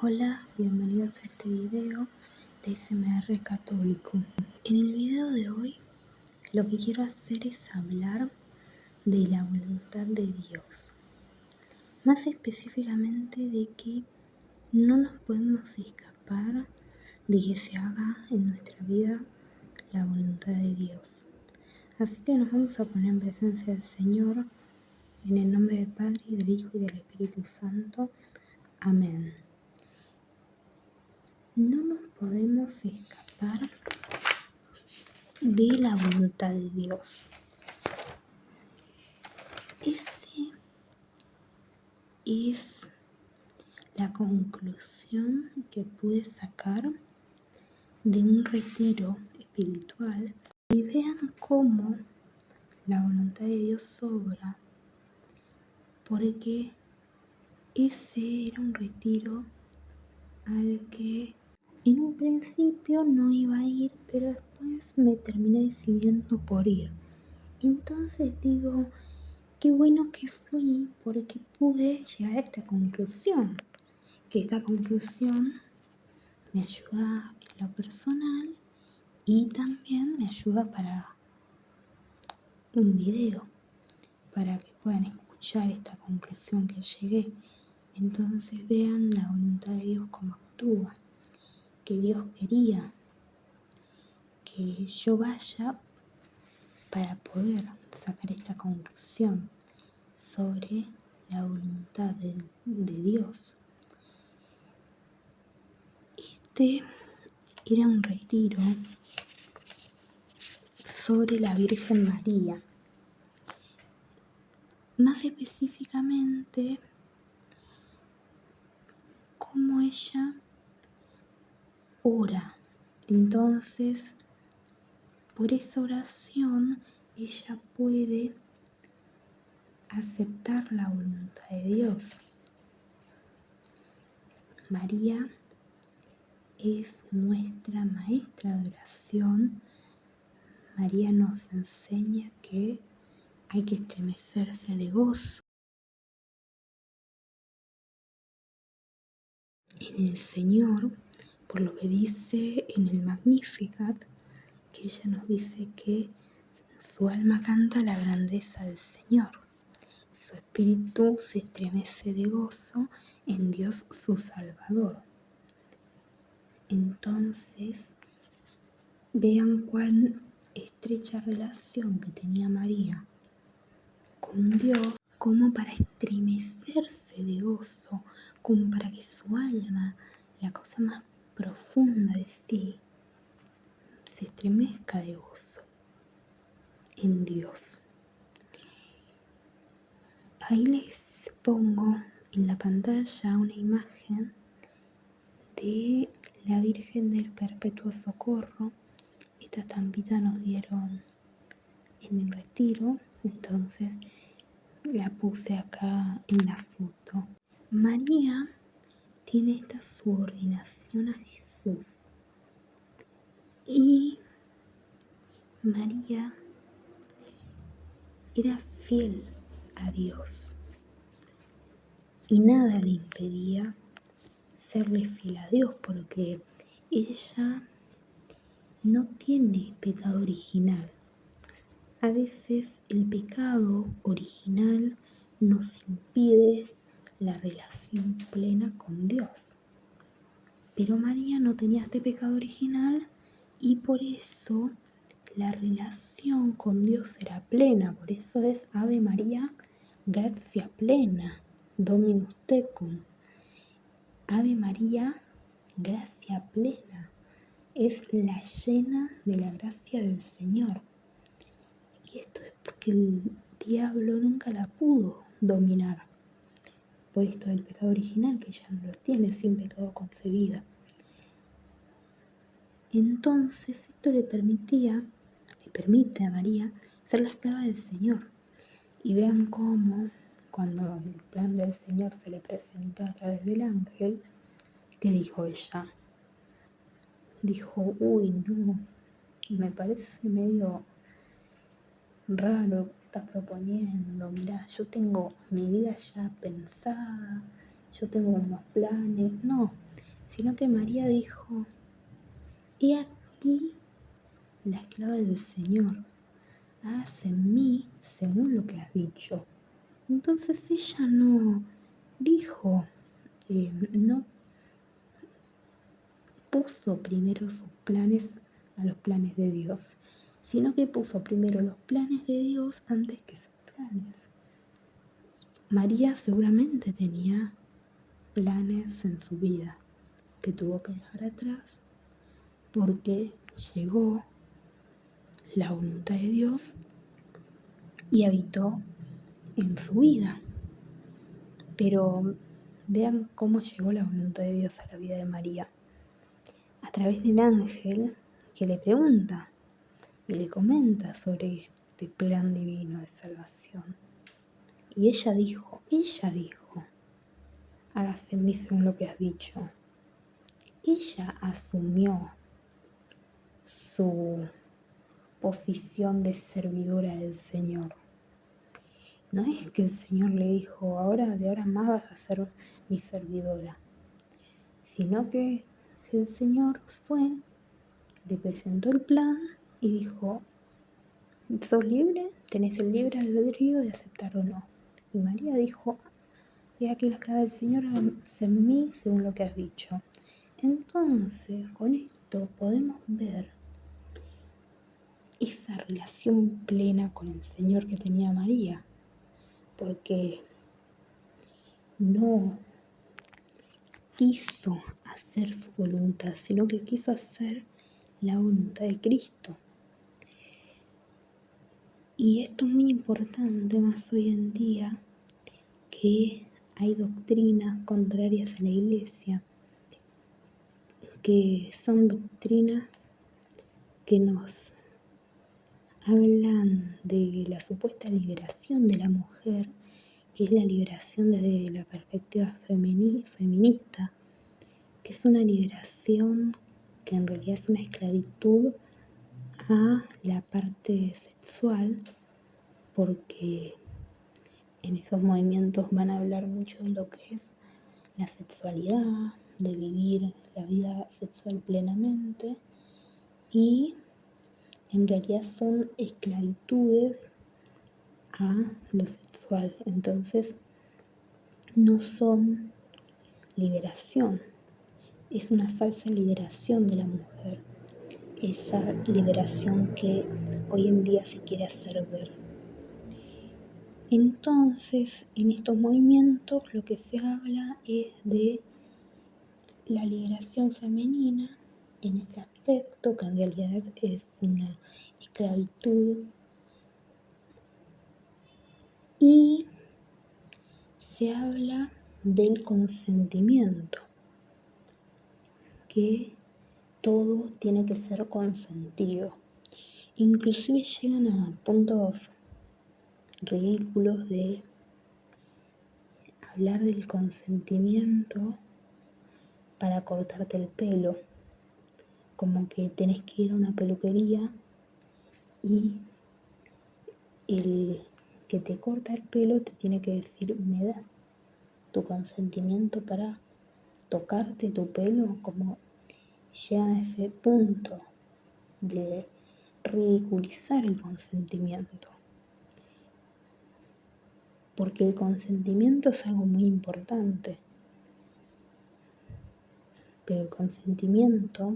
Hola, bienvenidos a este video de SMR Católico. En el video de hoy lo que quiero hacer es hablar de la voluntad de Dios. Más específicamente de que no nos podemos escapar de que se haga en nuestra vida la voluntad de Dios. Así que nos vamos a poner en presencia del Señor, en el nombre del Padre, y del Hijo y del Espíritu Santo. Amén. No nos podemos escapar de la voluntad de Dios. Esa es la conclusión que pude sacar de un retiro espiritual. Y vean cómo la voluntad de Dios obra, porque ese era un retiro al que en un principio no iba a ir, pero después me terminé decidiendo por ir. Entonces digo, qué bueno que fui porque pude llegar a esta conclusión. Que esta conclusión me ayuda en lo personal y también me ayuda para un video, para que puedan escuchar esta conclusión que llegué. Entonces vean la voluntad de Dios cómo actúa, que Dios quería que yo vaya para poder sacar esta conclusión sobre la voluntad de Dios. Este era un retiro sobre la Virgen María. Más específicamente, cómo ella ora. Entonces, por esa oración, ella puede aceptar la voluntad de Dios. María es nuestra maestra de oración. María nos enseña que hay que estremecerse de gozo en el Señor, por lo que dice en el Magnificat, que ella nos dice que su alma canta la grandeza del Señor. Su espíritu se estremece de gozo en Dios su Salvador. Entonces, vean cuán estrecha relación que tenía María con Dios, como para estremecerse de gozo, como para que su alma, la cosa más profunda de sí, se estremezca de gozo en Dios. Ahí les pongo en la pantalla una imagen de la Virgen del Perpetuo Socorro. Esta estampita nos dieron en el retiro, entonces la puse acá en la foto. María tiene esta subordinación a Jesús y María era fiel a Dios y nada le impedía serle fiel a Dios, porque ella no tiene pecado original. A veces el pecado original nos impide la relación plena con Dios. Pero María no tenía este pecado original y por eso la relación con Dios era plena. Por eso es Ave María, gratia plena, Dominus tecum. Ave María, gracia plena. Es la llena de la gracia del Señor. Y esto es porque el diablo nunca la pudo dominar. Por esto del pecado original, que ya no lo tiene, sin pecado concebida. Entonces esto le permite a María ser la esclava del Señor. Y vean cómo, cuando el plan del Señor se le presentó a través del ángel, ¿qué dijo ella? Dijo, uy, no, me parece medio raro lo que estás proponiendo. Mirá, yo tengo mi vida ya pensada, yo tengo unos planes, no, sino que María dijo, he aquí la esclava del Señor, hágase en mí según lo que has dicho. Entonces ella no dijo, no puso primero sus planes a los planes de Dios, sino que puso primero los planes de Dios antes que sus planes. María seguramente tenía planes en su vida que tuvo que dejar atrás porque llegó la voluntad de Dios y habitó en su vida. Pero vean cómo llegó la voluntad de Dios a la vida de María. A través del ángel que le pregunta y le comenta sobre este plan divino de salvación. Y ella dijo, hágase en mí según lo que has dicho. Ella asumió su posición de servidora del Señor. No es que el Señor le dijo, de ahora en más vas a ser mi servidora, sino que el Señor fue, le presentó el plan y dijo, sos libre, tenés el libre albedrío de aceptar o no. Y María dijo, he aquí la esclava del Señor, hágase en mí según lo que has dicho. Entonces, con esto podemos ver esa relación plena con el Señor que tenía María, porque no quiso hacer su voluntad, sino que quiso hacer la voluntad de Cristo. Y esto es muy importante más hoy en día, que hay doctrinas contrarias a la iglesia, que son doctrinas que nos hablan de la supuesta liberación de la mujer, que es la liberación desde la perspectiva feminista, que es una liberación que en realidad es una esclavitud a la parte sexual, porque en esos movimientos van a hablar mucho de lo que es la sexualidad, de vivir la vida sexual plenamente, y en realidad son esclavitudes a lo sexual. Entonces no son liberación, es una falsa liberación de la mujer, esa liberación que hoy en día se quiere hacer ver. Entonces, en estos movimientos lo que se habla es de la liberación femenina en ese aspecto, que en realidad es una esclavitud, y se habla del consentimiento, que todo tiene que ser consentido. Inclusive llegan a puntos ridículos de hablar del consentimiento para cortarte el pelo, como que tenés que ir a una peluquería y el que te corta el pelo te tiene que decir, ¿me das tu consentimiento para tocarte tu pelo? Como llegan a ese punto de ridiculizar el consentimiento, porque el consentimiento es algo muy importante, pero el consentimiento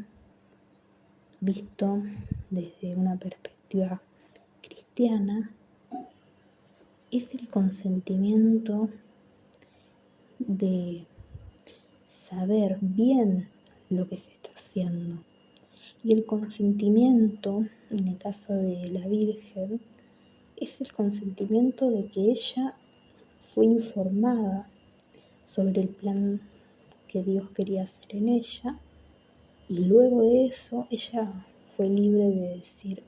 visto desde una perspectiva cristiana es el consentimiento de saber bien lo que se está haciendo. Y el consentimiento, en el caso de la Virgen, es el consentimiento de que ella fue informada sobre el plan que Dios quería hacer en ella, y luego de eso ella fue libre de decir,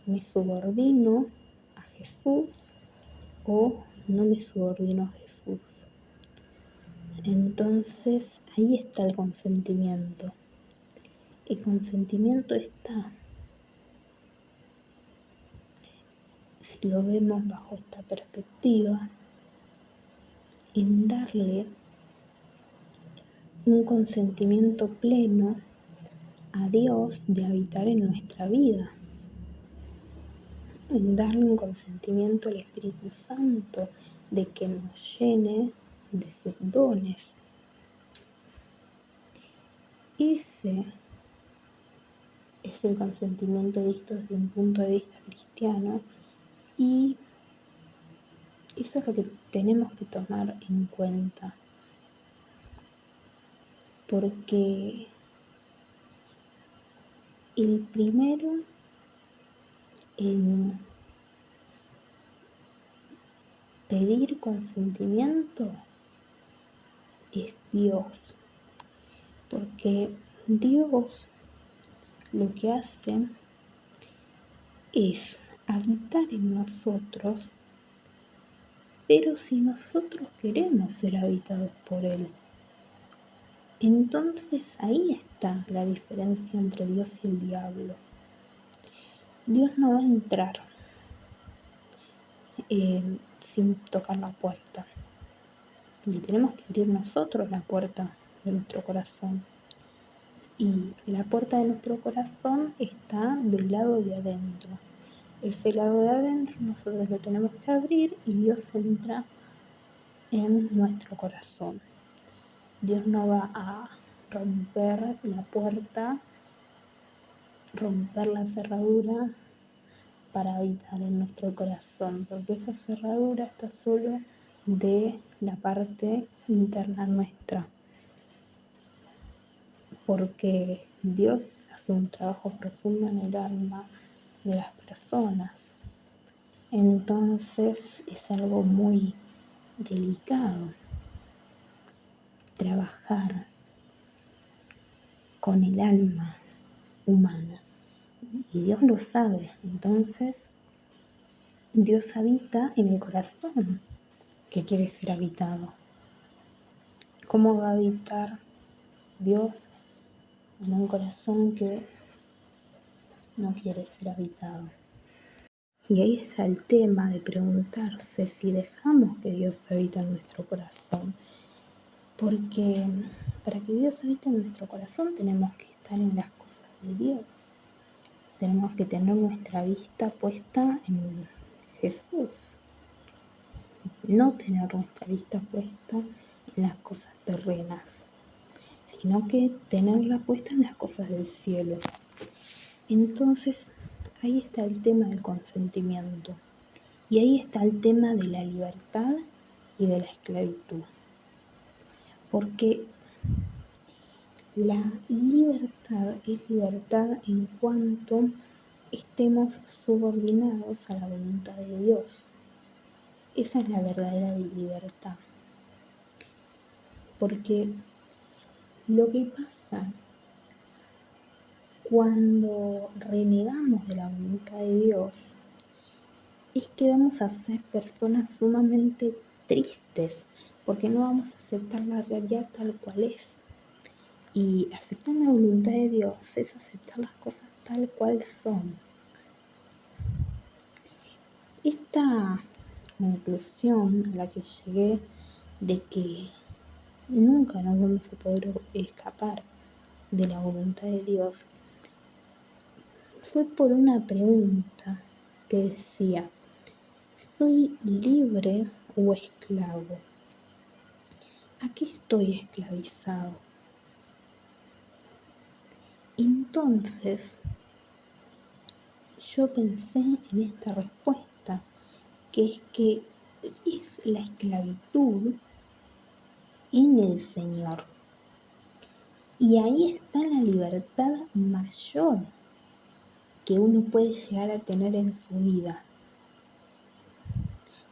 me subordino a Jesús o no me subordino a Jesús. Entonces ahí está el consentimiento. El consentimiento está, si lo vemos bajo esta perspectiva, en darle un consentimiento pleno a Dios de habitar en nuestra vida, en darle un consentimiento al Espíritu Santo de que nos llene de sus dones. Ese es el consentimiento visto desde un punto de vista cristiano, y eso es lo que tenemos que tomar en cuenta, porque el primero en pedir consentimiento es Dios, porque Dios lo que hace es habitar en nosotros, pero si nosotros queremos ser habitados por Él. Entonces ahí está la diferencia entre Dios y el diablo. Dios no va a entrar sin tocar la puerta. Y tenemos que abrir nosotros la puerta de nuestro corazón. Y la puerta de nuestro corazón está del lado de adentro. Ese lado de adentro nosotros lo tenemos que abrir y Dios entra en nuestro corazón. Dios no va a romper la puerta, romper la cerradura para habitar en nuestro corazón, porque esa cerradura está solo de la parte interna nuestra, porque Dios hace un trabajo profundo en el alma de las personas. Entonces es algo muy delicado trabajar con el alma humana, y Dios lo sabe. Entonces Dios habita en el corazón que quiere ser habitado. ¿Cómo va a habitar Dios en un corazón que no quiere ser habitado? Y ahí está el tema de preguntarse si dejamos que Dios habite en nuestro corazón. Porque para que Dios habite en nuestro corazón tenemos que estar en las cosas de Dios. Tenemos que tener nuestra vista puesta en Jesús. No tener nuestra vista puesta en las cosas terrenas, sino que tenerla puesta en las cosas del cielo. Entonces, ahí está el tema del consentimiento. Y ahí está el tema de la libertad y de la esclavitud. Porque la libertad es libertad en cuanto estemos subordinados a la voluntad de Dios. Esa es la verdadera libertad. Porque lo que pasa cuando renegamos de la voluntad de Dios es que vamos a ser personas sumamente tristes, porque no vamos a aceptar la realidad tal cual es. Y aceptar la voluntad de Dios es aceptar las cosas tal cual son. Esta conclusión a la que llegué de que nunca nos vamos a poder escapar de la voluntad de Dios fue por una pregunta que decía: ¿soy libre o esclavo? ¿A qué estoy esclavizado? Entonces yo pensé en esta respuesta, que es que es la esclavitud en el Señor. Y ahí está la libertad mayor que uno puede llegar a tener en su vida.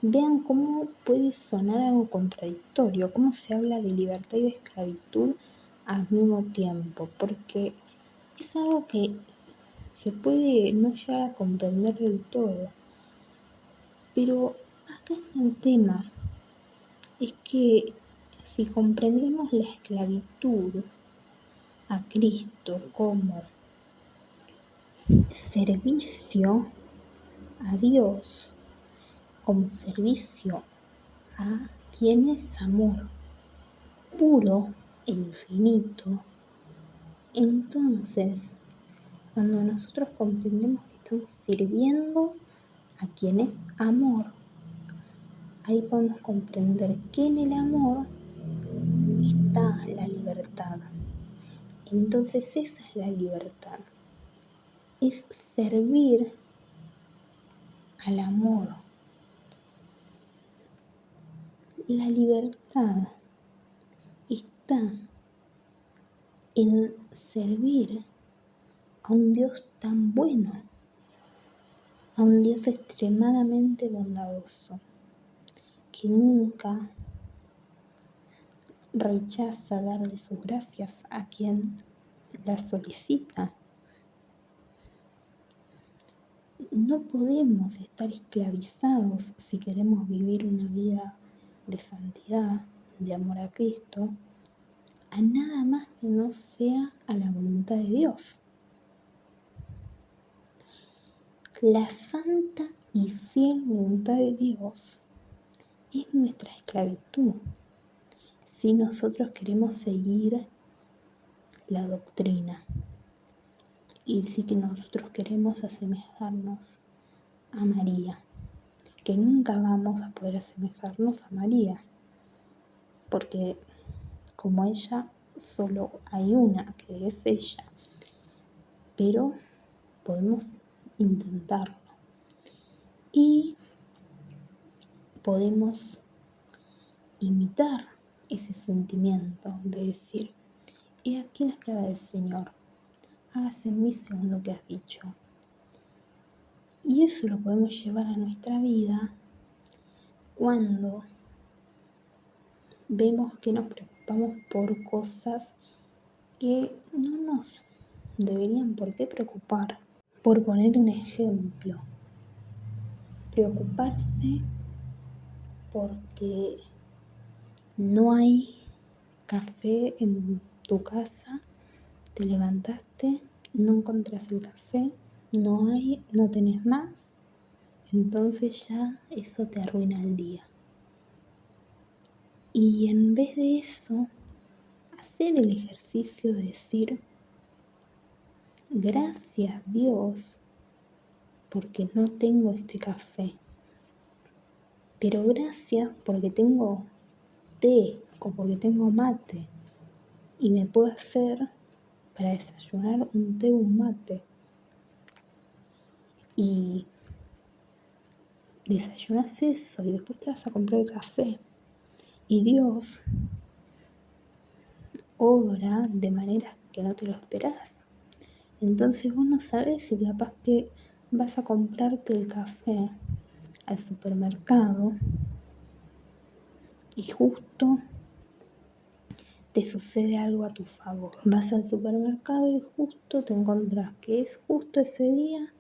Vean cómo puede sonar algo contradictorio, cómo se habla de libertad y de esclavitud al mismo tiempo, porque es algo que se puede no llegar a comprender del todo. Pero acá está el tema, es que si comprendemos la esclavitud a Cristo como servicio a Dios, como servicio a quien es amor puro e infinito. Entonces, cuando nosotros comprendemos que estamos sirviendo a quien es amor, ahí podemos comprender que en el amor está la libertad. Entonces esa es la libertad, es servir al amor. La libertad está en servir a un Dios tan bueno, a un Dios extremadamente bondadoso, que nunca rechaza dar de sus gracias a quien las solicita. No podemos estar esclavizados si queremos vivir una vida de santidad, de amor a Cristo, a nada más que no sea a la voluntad de Dios. La santa y fiel voluntad de Dios es nuestra esclavitud si nosotros queremos seguir la doctrina y si que nosotros queremos asemejarnos a María, que nunca vamos a poder asemejarnos a María, porque como ella solo hay una, que es ella, pero podemos intentarlo y podemos imitar ese sentimiento de decir: he aquí la esclava del Señor, hágase en mí según lo que has dicho. Y eso lo podemos llevar a nuestra vida cuando vemos que nos preocupamos por cosas que no nos deberían por qué preocupar. Por poner un ejemplo, preocuparse porque no hay café en tu casa, te levantaste, no encontrás el café, no hay, no tenés más, entonces ya eso te arruina el día. Y en vez de eso, hacer el ejercicio de decir: gracias Dios porque no tengo este café, pero gracias porque tengo té o porque tengo mate y me puedo hacer para desayunar un té o un mate. Y desayunas eso y después te vas a comprar el café. Y Dios obra de maneras que no te lo esperás. Entonces vos no sabés si capaz que vas a comprarte el café al supermercado y justo te sucede algo a tu favor. Vas al supermercado y justo te encontrás que es justo ese día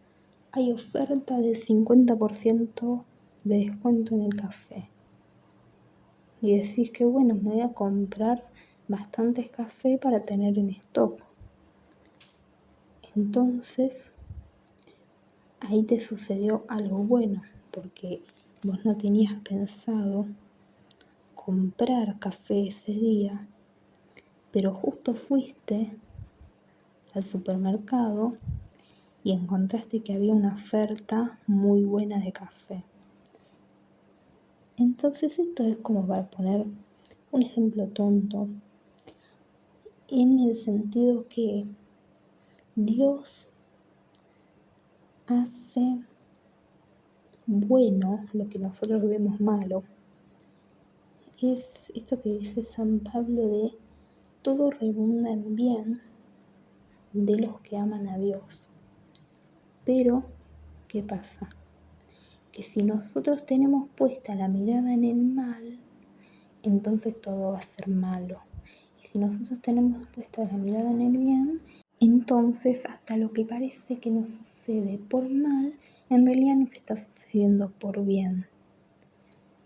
hay oferta del 50% de descuento en el café. Y decís que bueno, me voy a comprar bastantes café para tener en stock. Entonces, ahí te sucedió algo bueno, porque vos no tenías pensado comprar café ese día, pero justo fuiste al supermercado y encontraste que había una oferta muy buena de café. Entonces esto es como para poner un ejemplo tonto, en el sentido que Dios hace bueno lo que nosotros vemos malo. Es esto que dice San Pablo de todo redunda en bien de los que aman a Dios. Pero, ¿qué pasa? Que si nosotros tenemos puesta la mirada en el mal, entonces todo va a ser malo. Y si nosotros tenemos puesta la mirada en el bien, entonces hasta lo que parece que nos sucede por mal, en realidad nos está sucediendo por bien.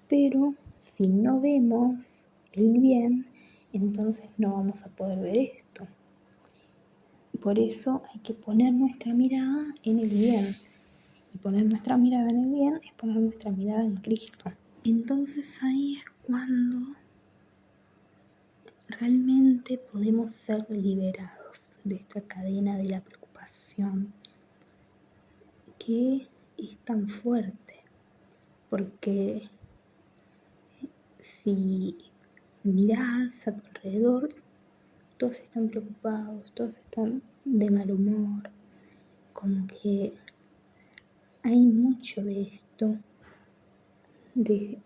Pero si no vemos el bien, entonces no vamos a poder ver esto. Por eso hay que poner nuestra mirada en el bien. Y poner nuestra mirada en el bien es poner nuestra mirada en Cristo. Entonces ahí es cuando realmente podemos ser liberados de esta cadena de la preocupación que es tan fuerte, porque si mirás a tu alrededor, todos están preocupados, todos están de mal humor, como que hay mucho de esto,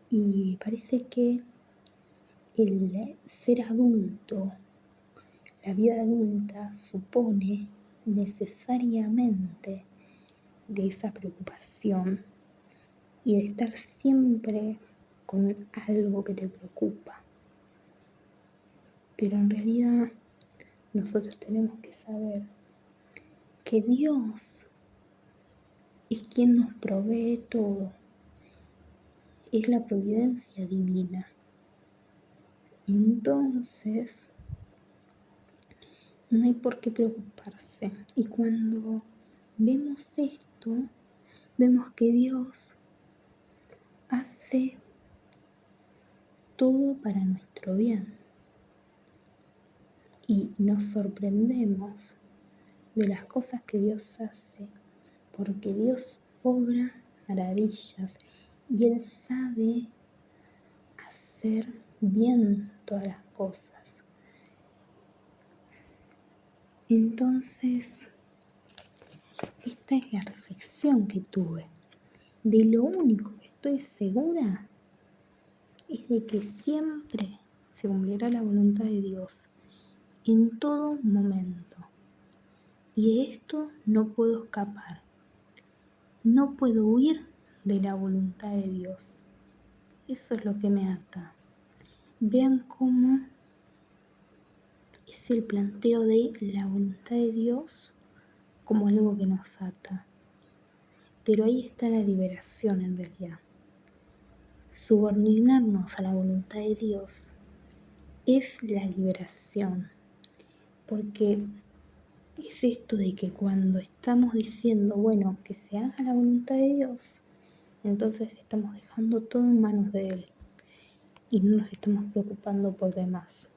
y parece que el ser adulto, la vida adulta supone necesariamente de esa preocupación y de estar siempre con algo que te preocupa. Pero en realidad nosotros tenemos que saber que Dios es quien nos provee todo, es la providencia divina. Entonces, no hay por qué preocuparse. Y cuando vemos esto, vemos que Dios hace todo para nuestro bien. Y nos sorprendemos de las cosas que Dios hace, porque Dios obra maravillas y Él sabe hacer bien todas las cosas. Entonces, esta es la reflexión que tuve. De lo único que estoy segura es de que siempre se cumplirá la voluntad de Dios en todo momento. Y de esto no puedo escapar. No puedo huir de la voluntad de Dios. Eso es lo que me ata. Vean cómo es el planteo de la voluntad de Dios como algo que nos ata. Pero ahí está la liberación en realidad. Subordinarnos a la voluntad de Dios es la liberación. Porque es esto de que cuando estamos diciendo, bueno, que se haga la voluntad de Dios, entonces estamos dejando todo en manos de Él y no nos estamos preocupando por demás.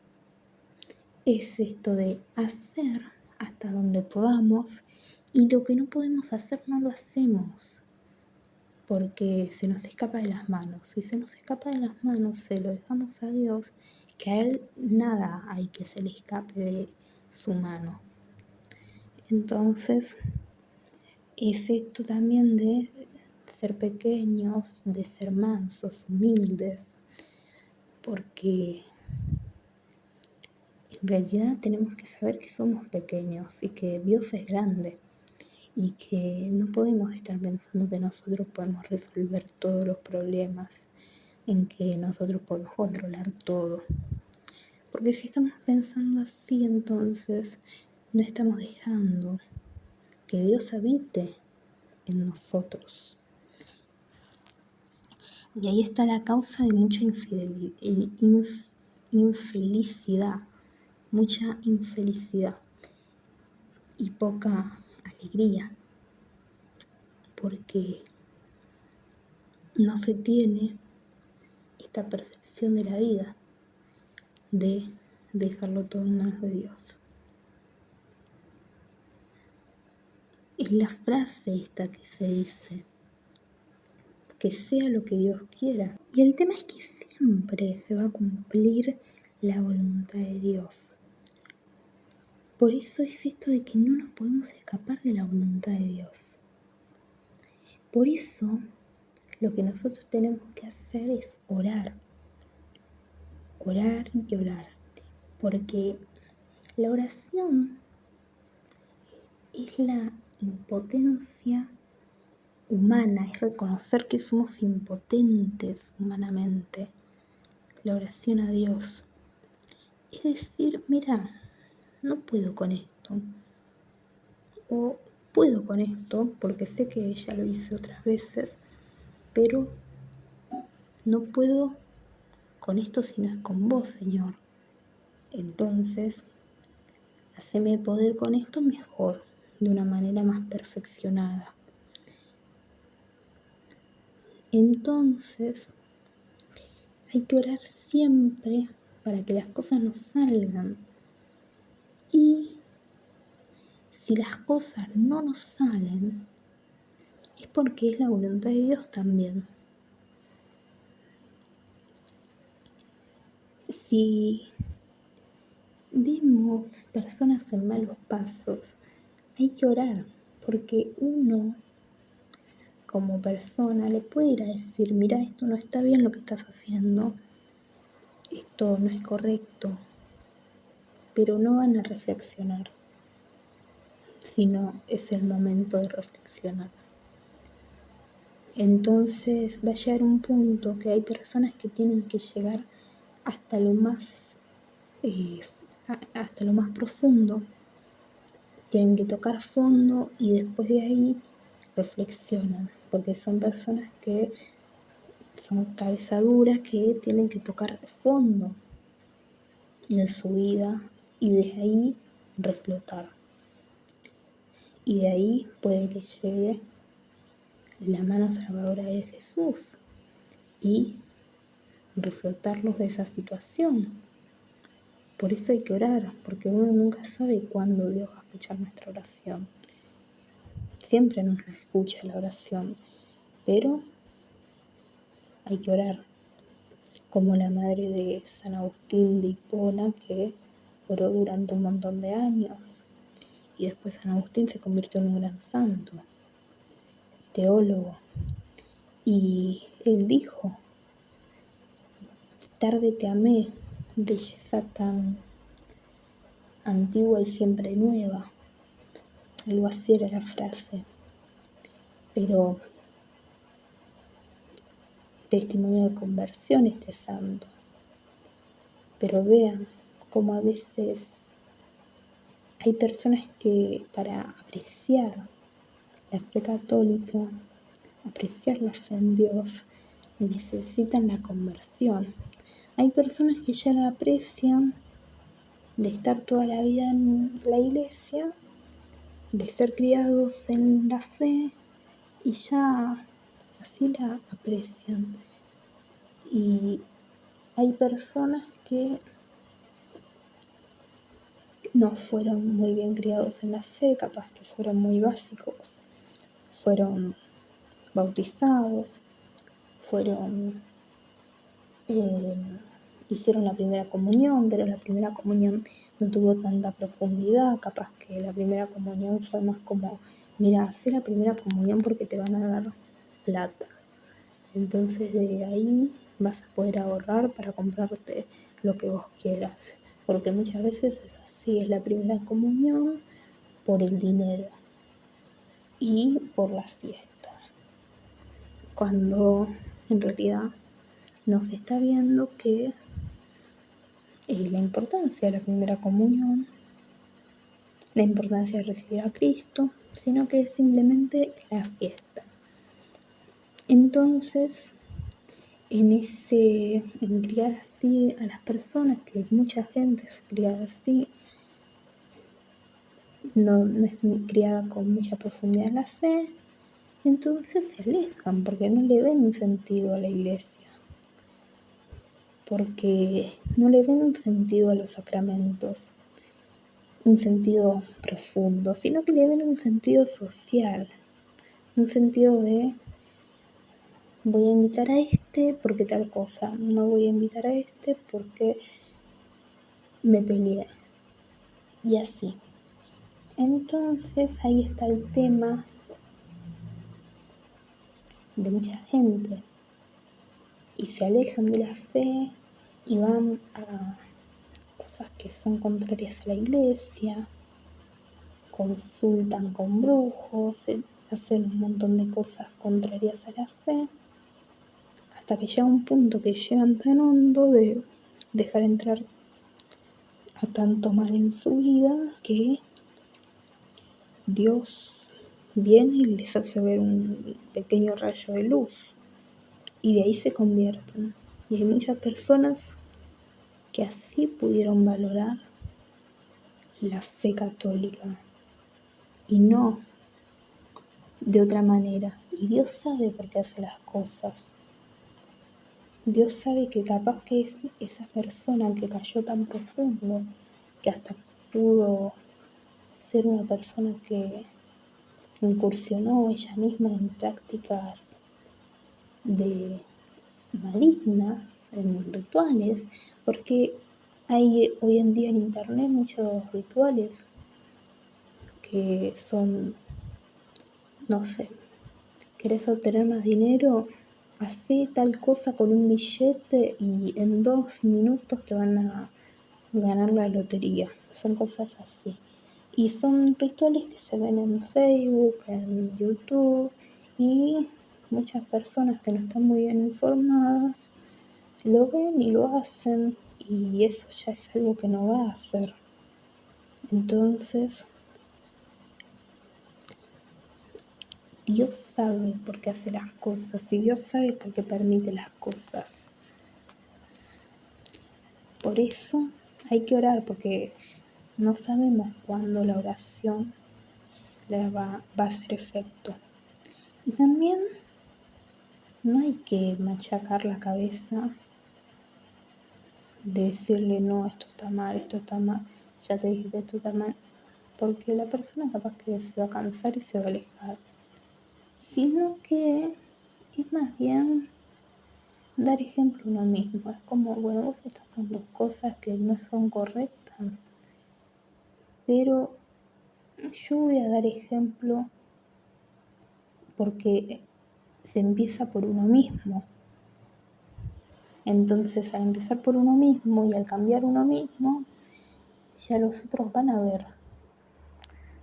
Es esto de hacer hasta donde podamos y lo que no podemos hacer no lo hacemos porque se nos escapa de las manos. Si se nos escapa de las manos, se lo dejamos a Dios, que a Él nada hay que se le escape de su mano. Entonces, es esto también de ser pequeños, de ser mansos, humildes, porque en realidad tenemos que saber que somos pequeños y que Dios es grande y que no podemos estar pensando que nosotros podemos resolver todos los problemas, en que nosotros podemos controlar todo. Porque si estamos pensando así, entonces no estamos dejando que Dios habite en nosotros. Y ahí está la causa de mucha infelicidad, mucha infelicidad y poca alegría, porque no se tiene esta percepción de la vida, de dejarlo todo en manos de Dios. Es la frase esta que se dice, que sea lo que Dios quiera. Y el tema es que siempre se va a cumplir la voluntad de Dios. Por eso es esto de que no nos podemos escapar de la voluntad de Dios. Por eso lo que nosotros tenemos que hacer es orar. Orar y orar. Porque la oración es la impotencia humana, es reconocer que somos impotentes humanamente. La oración a Dios es decir, mira, no puedo con esto, o puedo con esto porque sé que ya lo hice otras veces, pero no puedo con esto si no es con vos, Señor. Entonces, haceme poder con esto mejor, de una manera más perfeccionada. Entonces, hay que orar siempre para que las cosas no salgan. Y si las cosas no nos salen, es porque es la voluntad de Dios también. Si vemos personas en malos pasos, hay que orar, porque uno como persona le puede ir a decir, mira, esto no está bien lo que estás haciendo, esto no es correcto, pero no van a reflexionar, sino es el momento de reflexionar. Entonces va a llegar un punto que hay personas que tienen que llegar hasta lo más, hasta lo más profundo, tienen que tocar fondo y después de ahí reflexionan, porque son personas que son cabezaduras que tienen que tocar fondo en su vida y desde ahí reflotar. Y de ahí puede que llegue la mano salvadora de Jesús y reflotarlos de esa situación. Por eso hay que orar, porque uno nunca sabe cuándo Dios va a escuchar nuestra oración. Siempre nos la escucha la oración, pero hay que orar. Como la madre de San Agustín de Hipona, que oró durante un montón de años. Y después San Agustín se convirtió en un gran santo, teólogo. Y él dijo, tarde te amé, belleza tan antigua y siempre nueva. Algo así era la frase. Pero testimonio de conversión este santo. Pero vean cómo a veces hay personas que para apreciar la fe católica, apreciar la fe en Dios, necesitan la conversión. Hay personas que ya la aprecian de estar toda la vida en la iglesia, de ser criados en la fe y ya así la aprecian. Y hay personas que no fueron muy bien criados en la fe, capaz que fueron muy básicos, fueron bautizados, hicieron la primera comunión, pero la primera comunión no tuvo tanta profundidad, capaz que la primera comunión fue más como, mira, haz la primera comunión porque te van a dar plata. Entonces de ahí vas a poder ahorrar para comprarte lo que vos quieras, porque muchas veces es así, es la primera comunión por el dinero y por la fiesta, cuando en realidad no se está viendo que la importancia de la primera comunión, la importancia de recibir a Cristo, sino que es simplemente la fiesta. Entonces, en criar así a las personas, que mucha gente es criada así, no es criada con mucha profundidad en la fe, entonces se alejan porque no le ven un sentido a la iglesia, porque no le ven un sentido a los sacramentos, un sentido profundo, sino que le ven un sentido social, un sentido de voy a invitar a este porque tal cosa, no voy a invitar a este porque me peleé, y así. Entonces ahí está el tema de mucha gente y se alejan de la fe y van a cosas que son contrarias a la iglesia, consultan con brujos, hacen un montón de cosas contrarias a la fe, hasta que llega un punto que llegan tan hondo de dejar entrar a tanto mal en su vida que Dios viene y les hace ver un pequeño rayo de luz y de ahí se convierten. Y hay muchas personas que así pudieron valorar la fe católica y no de otra manera. Y Dios sabe por qué hace las cosas. Dios sabe que capaz que es esa persona que cayó tan profundo, que hasta pudo ser una persona que incursionó ella misma en prácticas de malignas, en rituales, porque hay hoy en día en internet muchos rituales que son, no sé, querés obtener más dinero, hacé tal cosa con un billete y en 2 minutos te van a ganar la lotería. Son cosas así. Y son rituales que se ven en Facebook, en YouTube, y muchas personas que no están muy bien informadas lo ven y lo hacen, y eso ya es algo que no va a hacer. Entonces, Dios sabe por qué hace las cosas y Dios sabe por qué permite las cosas. Por eso hay que orar, porque no sabemos cuándo la oración va a hacer efecto. Y también no hay que machacar la cabeza de decirle no, esto está mal, ya te dije que esto está mal, porque la persona capaz que se va a cansar y se va a alejar. Sino que es más bien dar ejemplo uno mismo. Es como, bueno, vos estás haciendo cosas que no son correctas, pero yo voy a dar ejemplo porque se empieza por uno mismo. Entonces, al empezar por uno mismo y al cambiar uno mismo, ya los otros van a ver.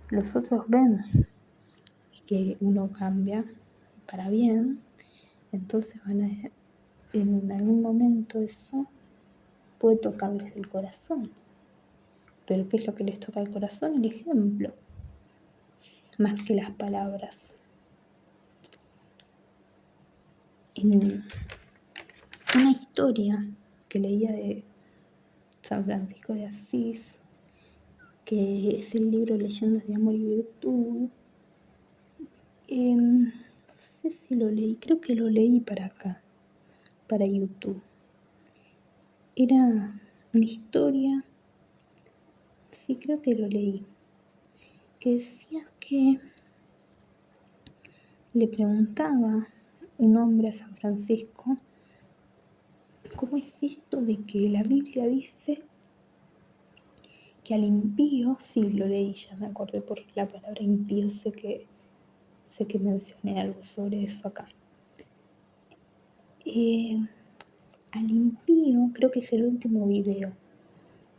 Los otros ven que uno cambia para bien, entonces van a, en algún momento eso puede tocarles el corazón. Pero ¿qué es lo que les toca el corazón? El ejemplo, más que las palabras. En una historia que leía de San Francisco de Asís, que es el libro Leyendas de Amor y Virtud, no sé si lo leí, creo que lo leí para acá, para YouTube. Era una historia, sí creo que lo leí, que decía que le preguntaba un hombre a San Francisco, ¿cómo es esto de que la Biblia dice que al impío, sí lo leí, ya me acordé por la palabra impío, sé que mencioné algo sobre eso acá. Al impío, creo que es el último video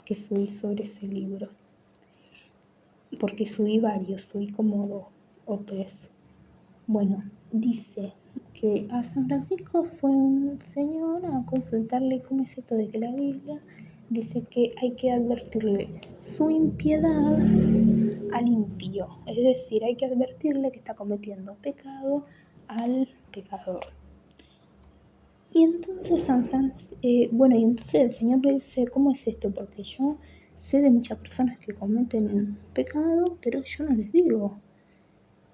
que subí sobre ese libro, porque subí varios, subí como 2 o 3. Bueno, dice que a San Francisco fue un señor a consultarle cómo es esto de que la Biblia dice que hay que advertirle su impiedad al impío, es decir, hay que advertirle que está cometiendo pecado al pecador. Y entonces y entonces el Señor le dice, ¿cómo es esto? Porque yo sé de muchas personas que cometen pecado, pero yo no les digo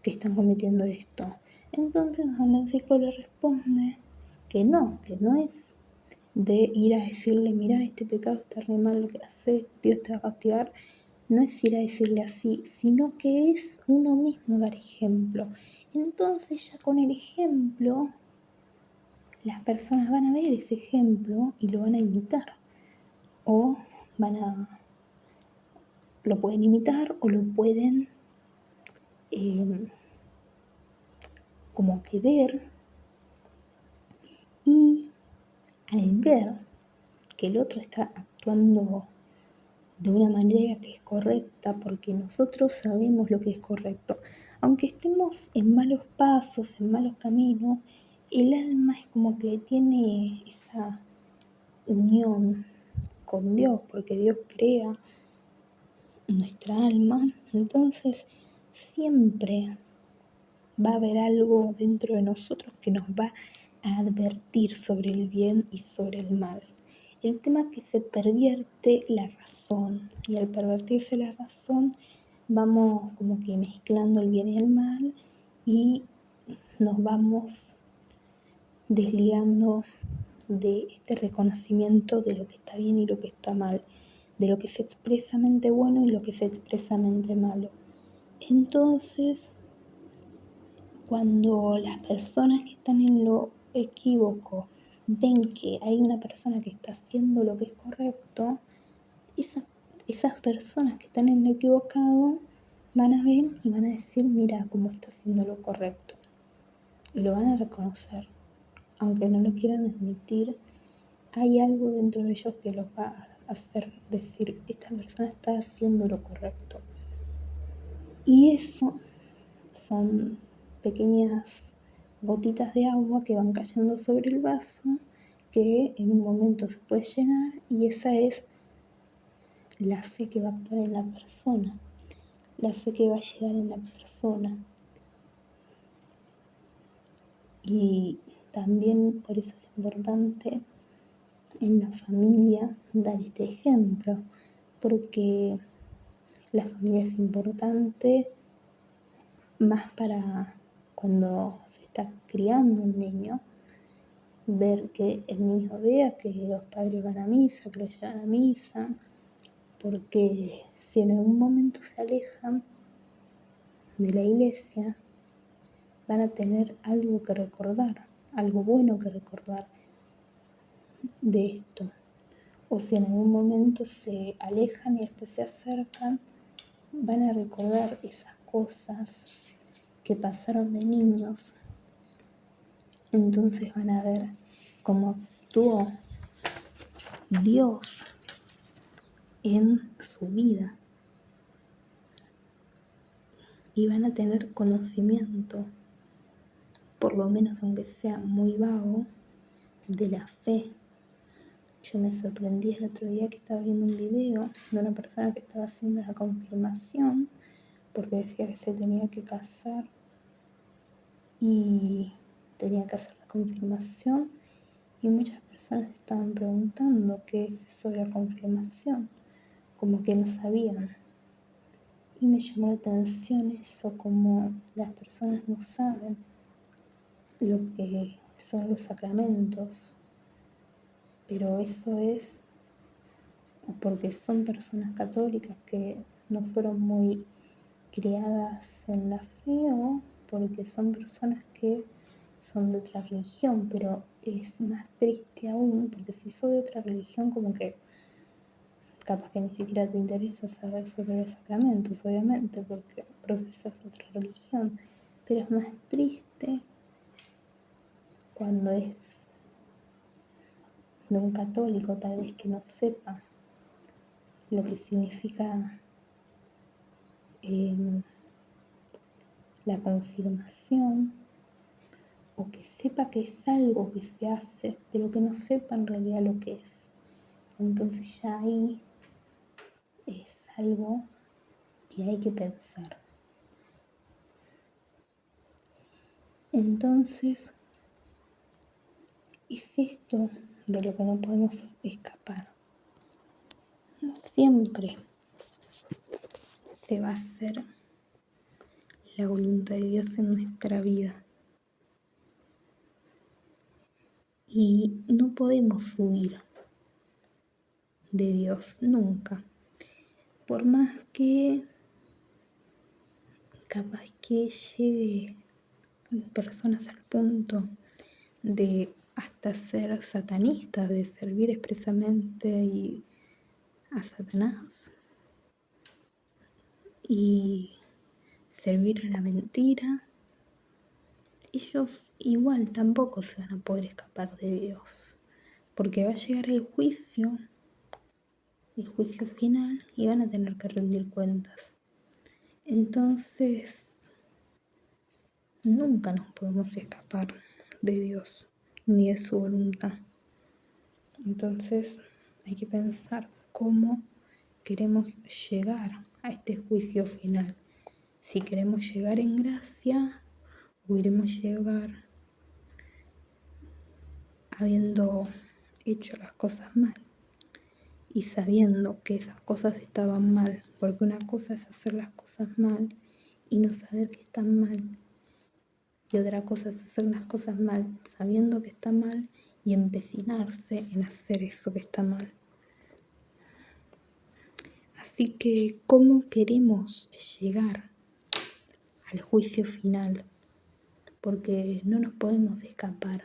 que están cometiendo esto. Entonces San Francisco le responde que no es de ir a decirle, mira, este pecado está re mal lo que haces, Dios te va a castigar. No es ir a decirle así, sino que es uno mismo dar ejemplo. Entonces ya con el ejemplo, las personas van a ver ese ejemplo y lo van a imitar. O lo pueden imitar o lo pueden como que ver, y al ver que el otro está actuando de una manera que es correcta, porque nosotros sabemos lo que es correcto, aunque estemos en malos pasos, en malos caminos, el alma es como que tiene esa unión con Dios, porque Dios crea nuestra alma, entonces siempre va a haber algo dentro de nosotros que nos va a advertir sobre el bien y sobre el mal. El tema es que se pervierte la razón, y al pervertirse la razón vamos como que mezclando el bien y el mal, y nos vamos desligando de este reconocimiento de lo que está bien y lo que está mal, de lo que es expresamente bueno y lo que es expresamente malo. Entonces, cuando las personas que están en lo equívoco ven que hay una persona que está haciendo lo que es correcto, esa- esas personas que están en lo equivocado van a ver y van a decir, mira cómo está haciendo lo correcto. Y lo van a reconocer. Aunque no lo quieran admitir, hay algo dentro de ellos que los va a hacer decir, esta persona está haciendo lo correcto. Y eso son pequeñas gotitas de agua que van cayendo sobre el vaso, que en un momento se puede llenar, y esa es la fe que va a actuar en la persona, la fe que va a llegar en la persona. Y también por eso es importante en la familia dar este ejemplo, porque la familia es importante más para cuando se está criando un niño, ver que el niño vea que los padres van a misa, que lo llevan a misa, porque si en algún momento se alejan de la iglesia, van a tener algo que recordar, algo bueno que recordar de esto. O si en algún momento se alejan y después se acercan, van a recordar esas cosas que pasaron de niños. Entonces van a ver cómo actuó Dios en su vida y van a tener conocimiento, por lo menos aunque sea muy vago, de la fe. Yo me sorprendí el otro día que estaba viendo un video de una persona que estaba haciendo la confirmación porque decía que se tenía que casar y tenía que hacer la confirmación, y muchas personas estaban preguntando qué es eso de la confirmación, como que no sabían. Y me llamó la atención eso, como las personas no saben lo que son los sacramentos, pero eso es porque son personas católicas que no fueron muy criadas en la fe, o porque son personas que son de otra religión, pero es más triste aún porque si sos de otra religión como que capaz que ni siquiera te interesa saber sobre los sacramentos, obviamente, porque profesas otra religión, pero es más triste cuando es de un católico tal vez que no sepa lo que significa la confirmación, o que sepa que es algo que se hace, pero que no sepa en realidad lo que es. Entonces ya ahí es algo que hay que pensar. Entonces es esto de lo que no podemos escapar. Siempre se va a hacer la voluntad de Dios en nuestra vida. Y no podemos huir de Dios nunca. Por más que capaz que llegue personas al punto de hasta ser satanistas, de servir expresamente a Satanás y servir a la mentira, ellos igual tampoco se van a poder escapar de Dios, porque va a llegar el juicio final, y van a tener que rendir cuentas. Entonces, nunca nos podemos escapar de Dios ni de su voluntad. Entonces, hay que pensar cómo queremos llegar a este juicio final. Si queremos llegar en gracia o queremos llegar habiendo hecho las cosas mal y sabiendo que esas cosas estaban mal, porque una cosa es hacer las cosas mal y no saber que están mal, y otra cosa es hacer las cosas mal sabiendo que está mal y empecinarse en hacer eso que está mal. Así que, ¿cómo queremos llegar al juicio final? Porque no nos podemos escapar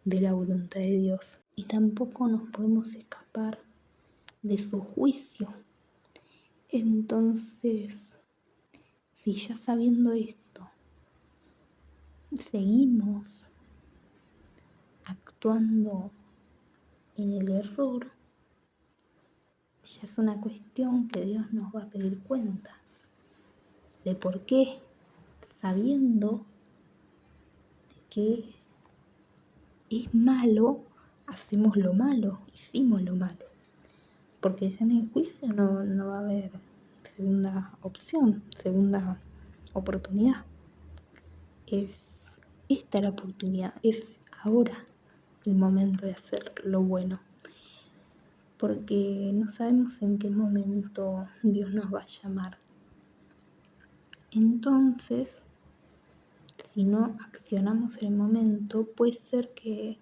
de la voluntad de Dios y tampoco nos podemos escapar de su juicio. Entonces, si ya sabiendo esto, seguimos actuando en el error, ya es una cuestión que Dios nos va a pedir cuentas de por qué, sabiendo que es malo, hicimos lo malo. Porque ya en el juicio no va a haber segunda opción, segunda oportunidad. Es esta la oportunidad, es ahora el momento de hacer lo bueno. Porque no sabemos en qué momento Dios nos va a llamar. Entonces, si no accionamos en el momento, puede ser que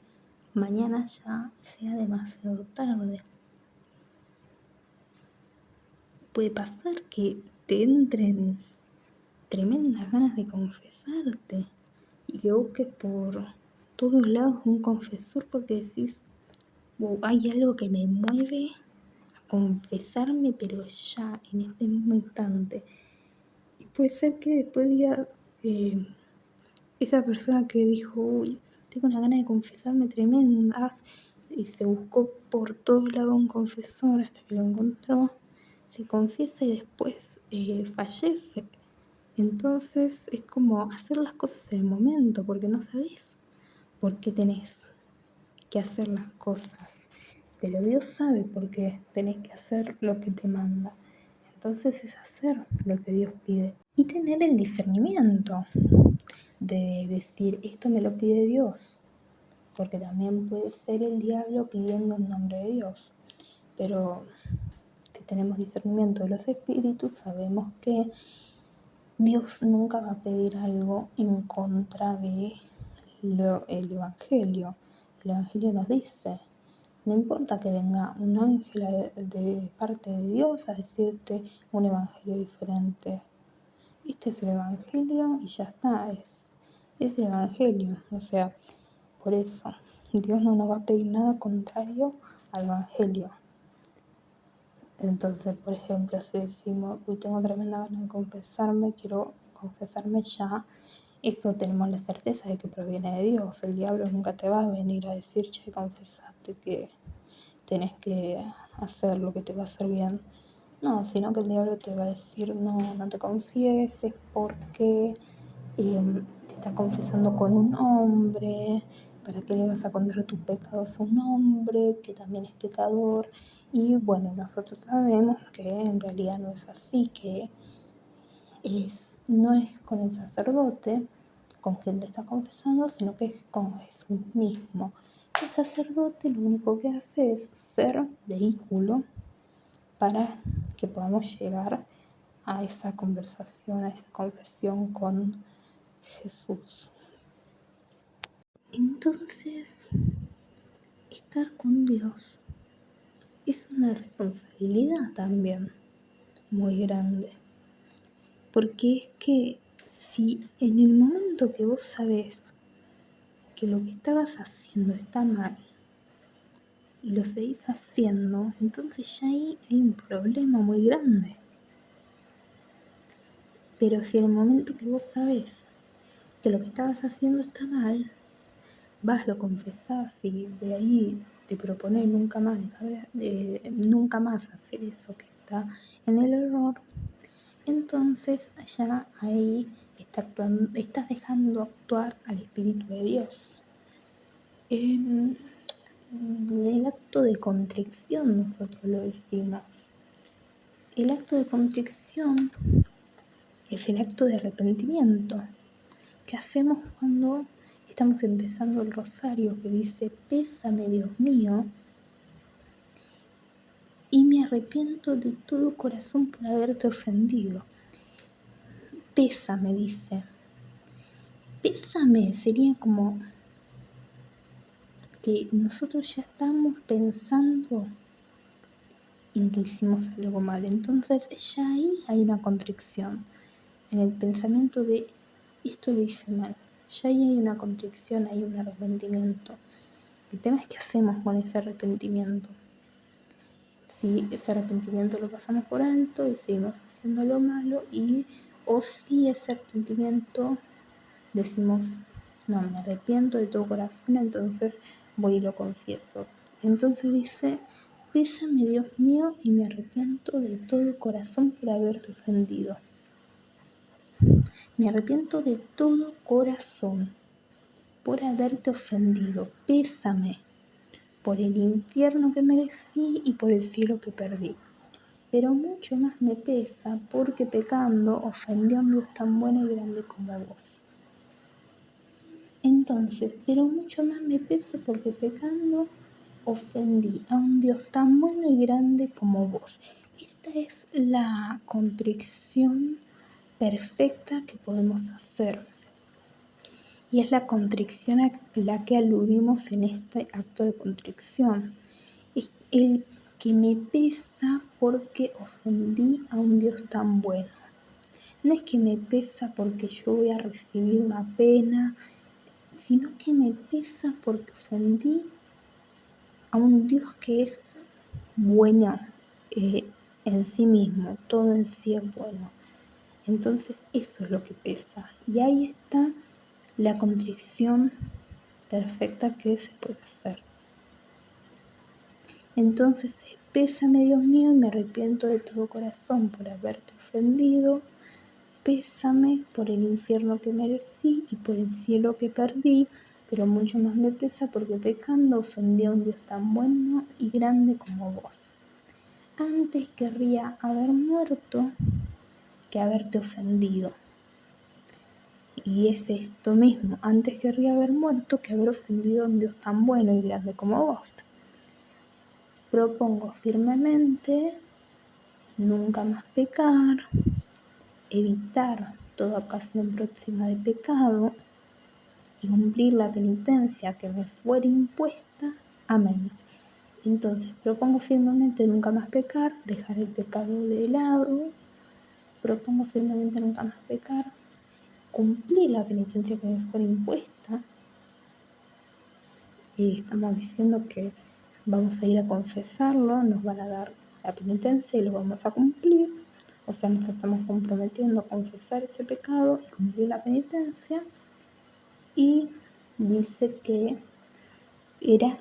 mañana ya sea demasiado tarde. Puede pasar que te entren tremendas ganas de confesarte y que busques por todos lados un confesor porque decís, wow, hay algo que me mueve a confesarme, pero ya, en este mismo instante. Y puede ser que después diga, esa persona que dijo, uy, tengo una gana de confesarme tremendas, y se buscó por todos lados un confesor hasta que lo encontró, se confiesa y después fallece. Entonces es como hacer las cosas en el momento, porque no sabes por qué tenés que hacer las cosas. Pero Dios sabe por qué tenés que hacer lo que te manda. Entonces es hacer lo que Dios pide. Y tener el discernimiento de decir, esto me lo pide Dios. Porque también puede ser el diablo pidiendo en nombre de Dios. Pero si tenemos discernimiento de los espíritus, sabemos que Dios nunca va a pedir algo en contra de el Evangelio. El Evangelio nos dice, no importa que venga un ángel de parte de Dios a decirte un evangelio diferente. Este es el evangelio y ya está, es el evangelio. O sea, por eso, Dios no nos va a pedir nada contrario al evangelio. Entonces, por ejemplo, si decimos, uy, tengo tremenda ganas de confesarme, quiero confesarme ya, eso tenemos la certeza de que proviene de Dios. El diablo nunca te va a venir a decir, che, confesate que tenés que hacer lo que te va a hacer bien. No, sino que el diablo te va a decir, no te confieses porque te estás confesando con un hombre, ¿para qué le vas a contar tus pecados a un hombre que también es pecador? Y bueno, nosotros sabemos que en realidad no es así, que no es con el sacerdote con quien te está confesando, sino que es con Jesús mismo. El sacerdote lo único que hace es ser vehículo para que podamos llegar a esa conversación, a esa confesión con Jesús. Entonces, estar con Dios es una responsabilidad también muy grande. Porque es que si en el momento que vos sabés que lo que estabas haciendo está mal y lo seguís haciendo, entonces ya ahí hay un problema muy grande. Pero si en el momento que vos sabés que lo que estabas haciendo está mal, vas, lo confesás y de ahí te propones nunca más nunca más hacer eso que está en el error, entonces ya ahí estás dejando actuar al Espíritu de Dios. El acto de contrición nosotros lo decimos. El acto de contrición es el acto de arrepentimiento que hacemos cuando estamos empezando el rosario, que dice, pésame Dios mío, y me arrepiento de todo corazón por haberte ofendido. Pésame, dice. Pésame sería como que nosotros ya estamos pensando en que hicimos algo mal. Entonces ya ahí hay una contrición. En el pensamiento de esto lo hice mal. Ya ahí hay una contrición, hay un arrepentimiento. El tema es qué hacemos con ese arrepentimiento. Si ese arrepentimiento lo pasamos por alto y seguimos haciendo lo malo, o si ese arrepentimiento decimos, no, me arrepiento de todo corazón, entonces voy y lo confieso. Entonces dice, pésame Dios mío y me arrepiento de todo corazón por haberte ofendido. Me arrepiento de todo corazón por haberte ofendido. Pésame por el infierno que merecí y por el cielo que perdí. Pero mucho más me pesa porque pecando ofendí a un Dios tan bueno y grande como vos. Entonces, pero mucho más me pesa porque pecando ofendí a un Dios tan bueno y grande como vos. Esta es la contrición perfecta que podemos hacer. Y es la contrición a la que aludimos en este acto de contrición. Es el que me pesa porque ofendí a un Dios tan bueno. No es que me pesa porque yo voy a recibir una pena, sino que me pesa porque ofendí a un Dios que es bueno en sí mismo, todo en sí es bueno. Entonces eso es lo que pesa. Y ahí está la contrición perfecta que se puede hacer. Entonces, pésame Dios mío y me arrepiento de todo corazón por haberte ofendido. Pésame por el infierno que merecí y por el cielo que perdí, pero mucho más me pesa porque pecando ofendí a un Dios tan bueno y grande como vos. Antes querría haber muerto que haberte ofendido. Y es esto mismo, antes querría haber muerto que haber ofendido a un Dios tan bueno y grande como vos. Propongo firmemente nunca más pecar, evitar toda ocasión próxima de pecado y cumplir la penitencia que me fuera impuesta. Amén. Entonces propongo firmemente nunca más pecar, dejar el pecado de lado. Propongo firmemente nunca más pecar, cumplir la penitencia que me fuera impuesta. Y estamos diciendo que vamos a ir a confesarlo, nos van a dar la penitencia y lo vamos a cumplir. O sea, nos estamos comprometiendo a confesar ese pecado y cumplir la penitencia. Y dice que era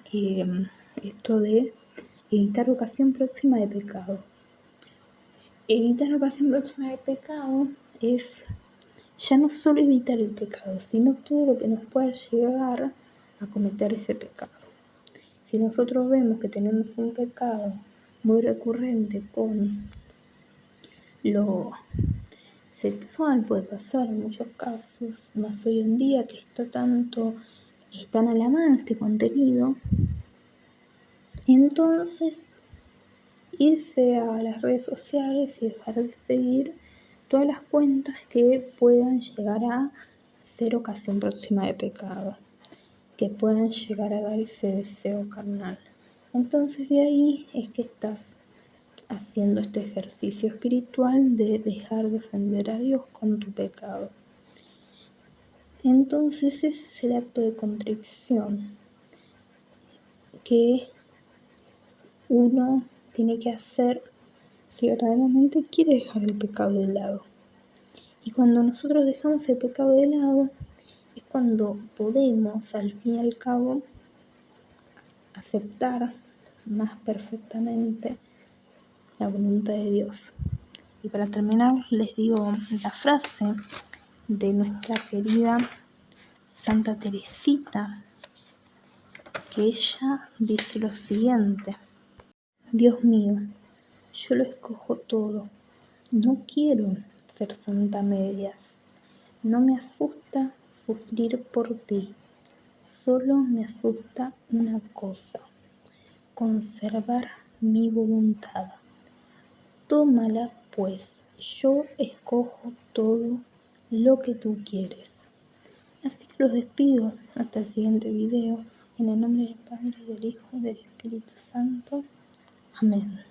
esto de evitar ocasión próxima de pecado. Evitar ocasión próxima de pecado es ya no solo evitar el pecado, sino todo lo que nos pueda llegar a cometer ese pecado. Si nosotros vemos que tenemos un pecado muy recurrente con lo sexual, puede pasar en muchos casos, más hoy en día que está tan a la mano este contenido, entonces irse a las redes sociales y dejar de seguir todas las cuentas que puedan llegar a ser ocasión próxima de pecado, que puedan llegar a dar ese deseo carnal. Entonces de ahí es que estás haciendo este ejercicio espiritual de dejar de ofender a Dios con tu pecado. Entonces ese es el acto de contrición que uno tiene que hacer si verdaderamente quiere dejar el pecado de lado. Y cuando nosotros dejamos el pecado de lado es cuando podemos al fin y al cabo aceptar más perfectamente la voluntad de Dios. Y para terminar les digo la frase de nuestra querida Santa Teresita, que ella dice lo siguiente: Dios mío, yo lo escojo todo, no quiero ser santa a medias, no me asusta sufrir por ti, solo me asusta una cosa, conservar mi voluntad. Tómala pues, yo escojo todo lo que tú quieres. Así que los despido hasta el siguiente video En el nombre del Padre, del Hijo y del Espíritu Santo. Amén.